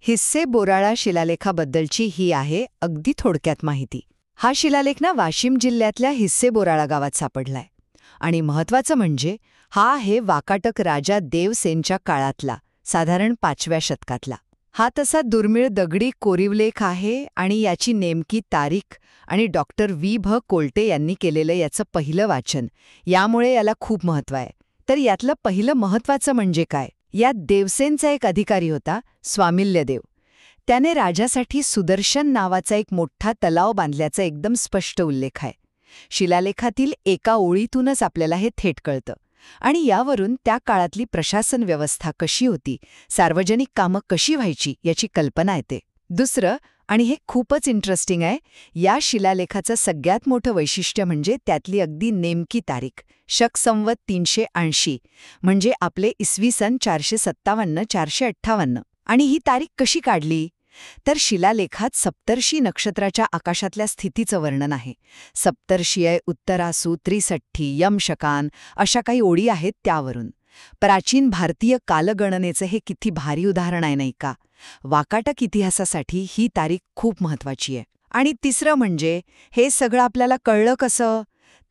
हिस्से बोराळा शिलालेखाबद्दलची ही आहे अगदी थोडक्यात माहिती. हा शिलालेख ना वाशिम जिल्ह्यातल्या हिस्से बोराळा गावात सापडलाय. आणि महत्वाचं म्हणजे हा आहे वाकाटक राजा देवसेनच्या काळातला, साधारण 5व्या शतकातला. हा तसा दुर्मिळ दगडी कोरीवलेख आहे आणि याची नेमकी तारीख आणि डॉक्टर V.भ. कोल्टे यांनी केलेलं याचं पहिलं वाचन, यामुळे याला खूप महत्त्व आहे. तर यातलं पहिलं महत्त्वाचं म्हणजे काय? यात देवसेनचा एक अधिकारी होता, स्वामिल्यदेव. त्याने राजासाठी सुदर्शन नावाचा एक मोठा तलाव बांधल्याचा एकदम स्पष्ट उल्लेख आहे. शिलालेखातील एका ओळीतूनच आपल्याला हे थेट कळतं. आणि यावरून त्या काळातली प्रशासन व्यवस्था कशी होती, सार्वजनिक कामं कशी व्हायची याची कल्पना येते. दुसरं, आणि हे खूपच इंटरेस्टिंग आहे, या शिलालेखाचं सगळ्यात मोठं वैशिष्ट्य म्हणजे त्यातली अगदी नेमकी तारीख, शक संवत 380, म्हणजे आपले इसवी सन 457-458. आणि ही तारीख कशी काढली? तर शिलालेखात सप्तर्षी नक्षत्राच्या आकाशातल्या स्थितीचं वर्णन आहे. सप्तर्षीय, उत्तरासू, त्रिसठ्ठी, यमशकान अशा काही ओळी आहेत त्यावरून. प्राचीन भारतीय कालगणनेचं हे किती भारी उदाहरण आहे नाही का? वाकाटक इतिहासासाठी ही तारीख खूप महत्वाची आहे. आणि तिसरं म्हणजे हे सगळं आपल्याला कळलं कसं?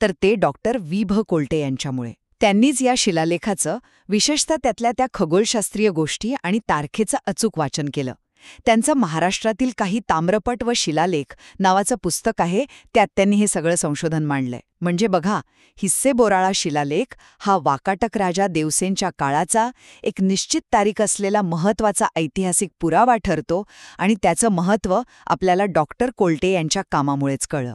तर ते डॉक्टर V.भ. कोल्टे यांच्यामुळे. त्यांनीच या शिलालेखाचं, विशेषतः त्यातल्या त्या खगोलशास्त्रीय गोष्टी आणि तारखेचं अचूक वाचन केलं. त्यांचं महाराष्ट्रातील काही ताम्रपट व शिलालेख नावाचं पुस्तक आहे, त्यात त्यांनी हे सगळं संशोधन मांडलंय. म्हणजे बघा, हिस्से बोराळा शिलालेख हा वाकाटक राजा देवसेनच्या काळाचा एक निश्चित तारीख असलेला महत्त्वाचा ऐतिहासिक पुरावा ठरतो आणि त्याचं महत्त्व आपल्याला डॉक्टर कोल्टे यांच्या कामामुळेच कळलं.